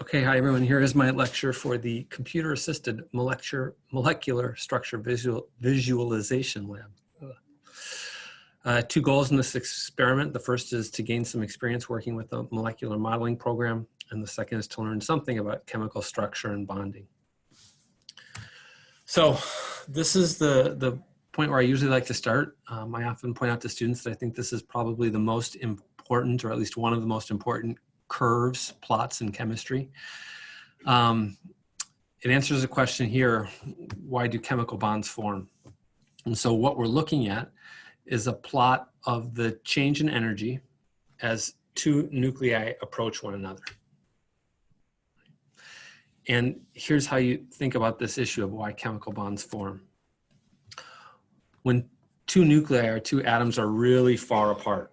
Okay, hi everyone. Here is my lecture for the Computer-Assisted Molecular Structure Visualization Lab. Two goals in this experiment. The first is to gain some experience working with a molecular modeling program, and the second is to learn something about chemical structure and bonding. So this is the point where I usually like to start. I often point out to students that I think this is probably the most important, or at least one of the most important curves, plots in chemistry. It answers a question here: why do chemical bonds form? And so what we're looking at is a plot of the change in energy as two nuclei approach one another. And here's how you think about this issue of why chemical bonds form. When two nuclei or two atoms are really far apart,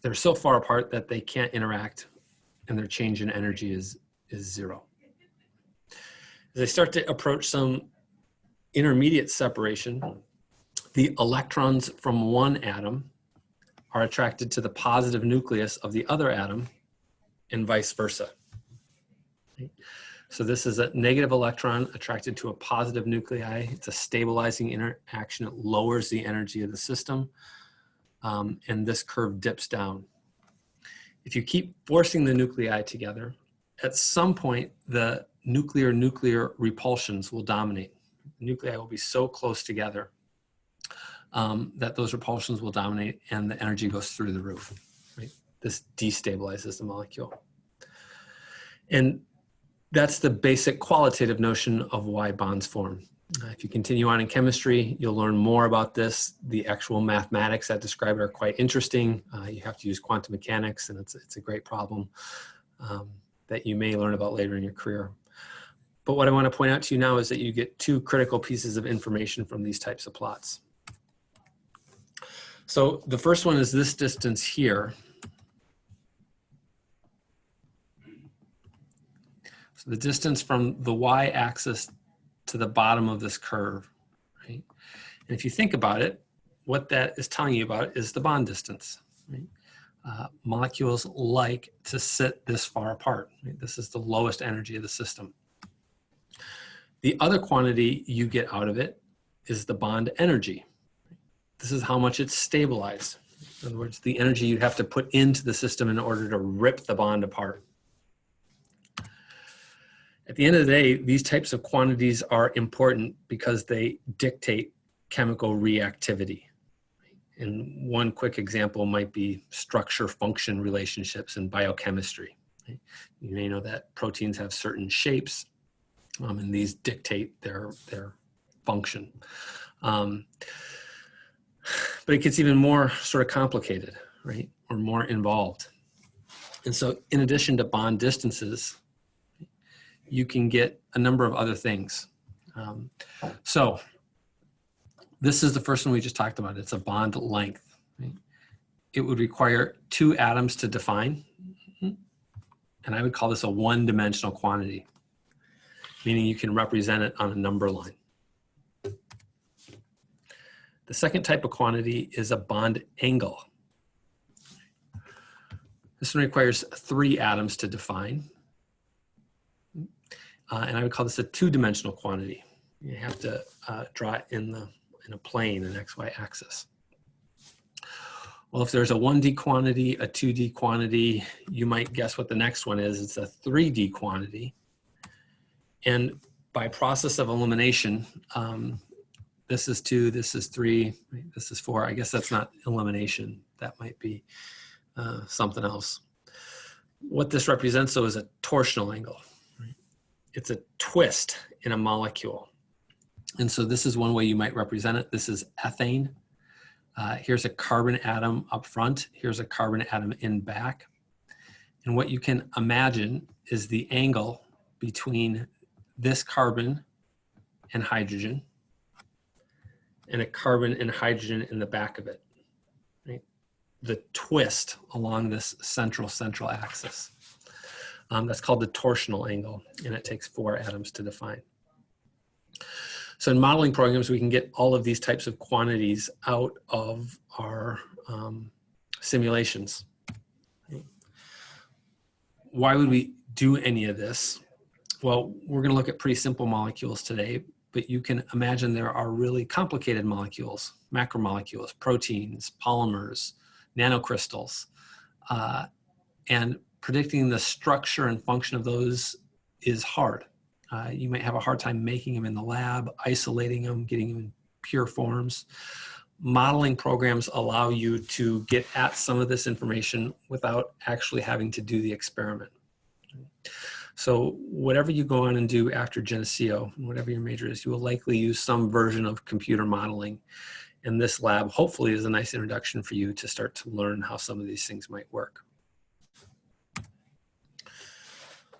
they're so far apart that they can't interact, and their change in energy is zero. As they start to approach some intermediate separation, the electrons from one atom are attracted to the positive nucleus of the other atom, and vice versa. So this is a negative electron attracted to a positive nuclei. It's a stabilizing interaction. It lowers the energy of the system. And this curve dips down. If you keep forcing the nuclei together, at some point the nuclear repulsions will dominate. The nuclei will be so close together that those repulsions will dominate, and the energy goes through the roof. Right? This destabilizes the molecule. And that's the basic qualitative notion of why bonds form. If you continue on in chemistry, you'll learn more about this. The actual mathematics that describe it are quite interesting. You have to use quantum mechanics, and it's a great problem that you may learn about later in your career. But what I want to point out to you now is that you get two critical pieces of information from these types of plots. So the first one is this distance here. So the distance from the y-axis to the bottom of this curve, right? And if you think about it, what that is telling you about is the bond distance, right? Molecules like to sit this far apart, right? This is the lowest energy of the system. The other quantity you get out of it is the bond energy. This is how much it's stabilized. In other words, the energy you have to put into the system in order to rip the bond apart. At the end of the day, these types of quantities are important because they dictate chemical reactivity. And one quick example might be structure-function relationships in biochemistry. You may know that proteins have certain shapes, and these dictate their function. But it gets even more sort of complicated, right, or more involved. And so in addition to bond distances, you can get a number of other things. So this is the first one we just talked about. It's a bond length. Right? It would require two atoms to define, and I would call this a one-dimensional quantity, meaning you can represent it on a number line. The second type of quantity is a bond angle. This one requires three atoms to define. And I would call this a two-dimensional quantity. You have to draw it in a plane, an XY axis. Well, if there's a 1D quantity, a 2D quantity, you might guess what the next one is. It's a 3D quantity. And by process of elimination, this is 2, this is 3, this is 4. I guess that's not elimination. That might be something else. What this represents, though, is a torsional angle. It's a twist in a molecule. And so this is one way you might represent it. This is ethane. Here's a carbon atom up front. Here's a carbon atom in back. And what you can imagine is the angle between this carbon and hydrogen and a carbon and hydrogen in the back of it. Right? The twist along this central axis. That's called the torsional angle, and it takes 4 atoms to define. So in modeling programs, we can get all of these types of quantities out of our simulations. Why would we do any of this? Well, we're going to look at pretty simple molecules today, but you can imagine there are really complicated molecules, macromolecules, proteins, polymers, nanocrystals, and predicting the structure and function of those is hard. You might have a hard time making them in the lab, isolating them, getting them in pure forms. Modeling programs allow you to get at some of this information without actually having to do the experiment. So whatever you go on and do after Geneseo, whatever your major is, you will likely use some version of computer modeling. And this lab hopefully is a nice introduction for you to start to learn how some of these things might work.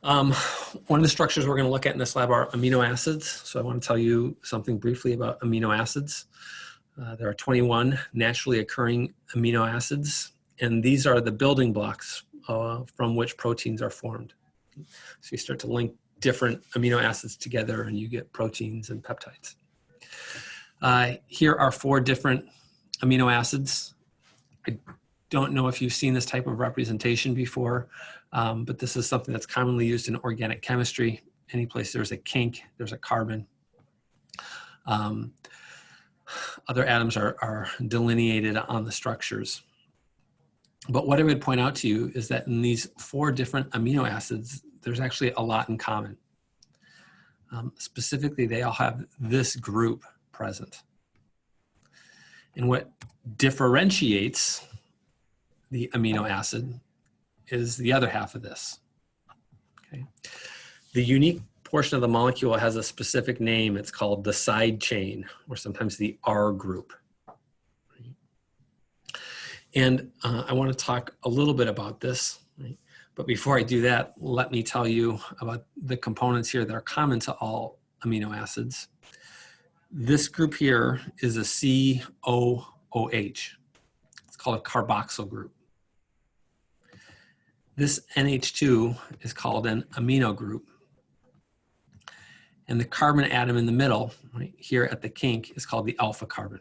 One of the structures we're going to look at in this lab are amino acids. So I want to tell you something briefly about amino acids. There are 21 naturally occurring amino acids, and these are the building blocks from which proteins are formed. So you start to link different amino acids together and you get proteins and peptides. Here are 4 different amino acids. I don't know if you've seen this type of representation before, but this is something that's commonly used in organic chemistry. Any place there's a kink, there's a carbon. Other atoms are delineated on the structures. But what I would point out to you is that in these 4 different amino acids, there's actually a lot in common. Specifically, they all have this group present. And what differentiates the amino acid is the other half of this. Okay. The unique portion of the molecule has a specific name. It's called the side chain, or sometimes the R group. And I want to talk a little bit about this. Right? But before I do that, let me tell you about the components here that are common to all amino acids. This group here is a COOH. It's called a carboxyl group. This NH2 is called an amino group. And the carbon atom in the middle, right, here at the kink, is called the alpha carbon.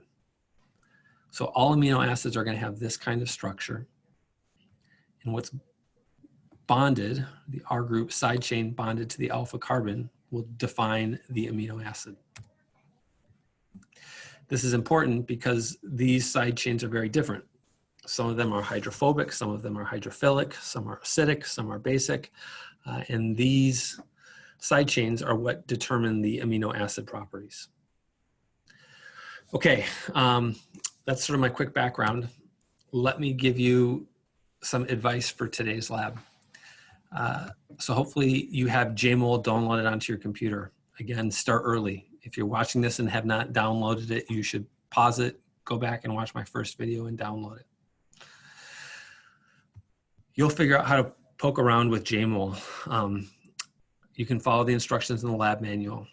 So all amino acids are going to have this kind of structure. And what's bonded, the R group side chain bonded to the alpha carbon, will define the amino acid. This is important because these side chains are very different. Some of them are hydrophobic, some of them are hydrophilic, some are acidic, some are basic. And these side chains are what determine the amino acid properties. Okay, that's sort of my quick background. Let me give you some advice for today's lab. So hopefully you have JMOL downloaded onto your computer. Again, start early. If you're watching this and have not downloaded it, you should pause it, go back and watch my first video and download it. You'll figure out how to poke around with JMOL. You can follow the instructions in the lab manual,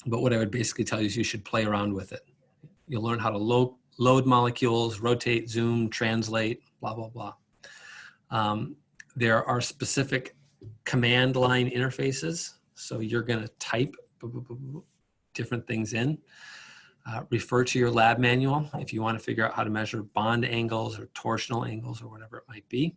but what I would basically tell you is you should play around with it. You'll learn how to load molecules, rotate, zoom, translate, blah, blah, blah. There are specific command line interfaces. So you're going to type different things in. Refer to your lab manual if you want to figure out how to measure bond angles or torsional angles or whatever it might be.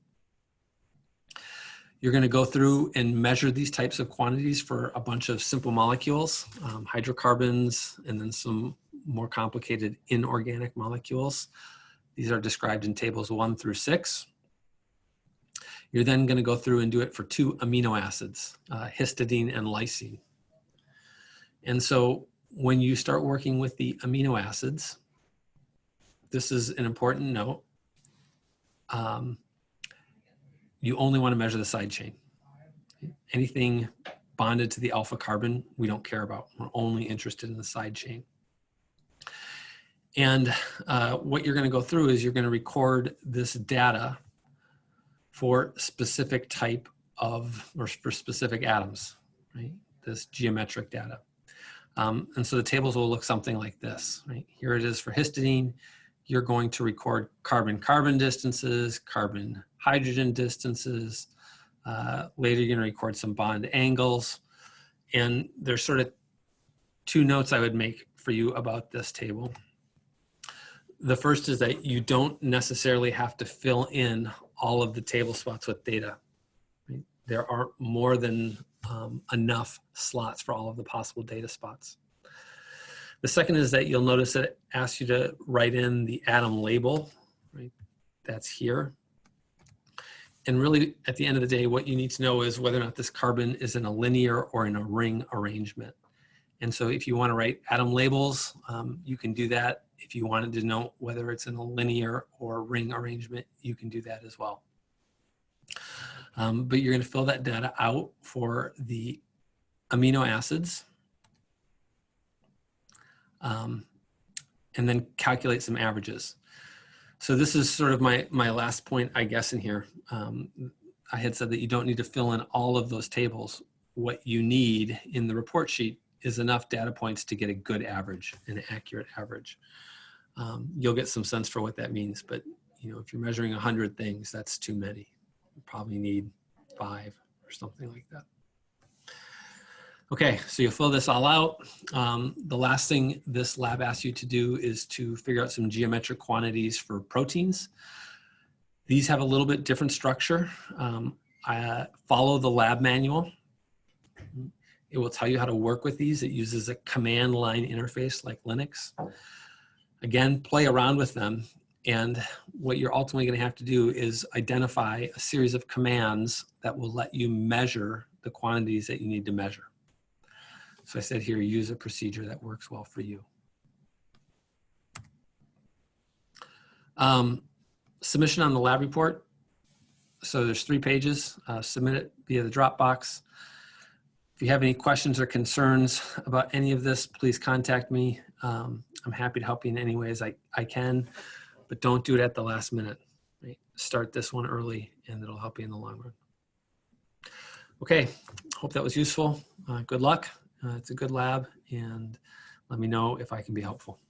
You're going to go through and measure these types of quantities for a bunch of simple molecules, hydrocarbons, and then some more complicated inorganic molecules. These are described in tables 1 through 6. You're then going to go through and do it for 2 amino acids, histidine and lysine. And so when you start working with the amino acids, this is an important note. You only want to measure the side chain. Anything bonded to the alpha carbon, we don't care about. We're only interested in the side chain. And what you're going to go through is you're going to record this data for specific type of, or for specific atoms, right? This geometric data. And so the tables will look something like this, right? Here it is for histidine. You're going to record carbon-carbon distances, carbon-hydrogen distances. Later, you're going to record some bond angles. And there's sort of 2 notes I would make for you about this table. The first is that you don't necessarily have to fill in all of the table spots with data. Right? there aren't more than enough slots for all of the possible data spots. The second is that you'll notice that it asks you to write in the atom label, right? That's here. And really, at the end of the day, what you need to know is whether or not this carbon is in a linear or in a ring arrangement. And so if you want to write atom labels, you can do that. If you wanted to know whether it's in a linear or ring arrangement, you can do that as well. But you're going to fill that data out for the amino acids. And then calculate some averages. So this is sort of my last point, I guess, in here. I had said that you don't need to fill in all of those tables. What you need in the report sheet is enough data points to get a good average, an accurate average. You'll get some sense for what that means, but you know, if you're measuring 100 things, that's too many. You probably need 5 or something like that. Okay, so you'll fill this all out. The last thing this lab asks you to do is to figure out some geometric quantities for proteins. These have a little bit different structure. I follow the lab manual. It will tell you how to work with these. It uses a command line interface like Linux. Again, play around with them. And what you're ultimately going to have to do is identify a series of commands that will let you measure the quantities that you need to measure. So I said here, use a procedure that works well for you. Submission on the lab report. So there's 3 pages. Submit it via the Dropbox. If you have any questions or concerns about any of this, please contact me. I'm happy to help you in any ways I can, but don't do it at the last minute. Right? Start this one early and it'll help you in the long run. Okay, hope that was useful. Good luck. It's a good lab, and let me know if I can be helpful.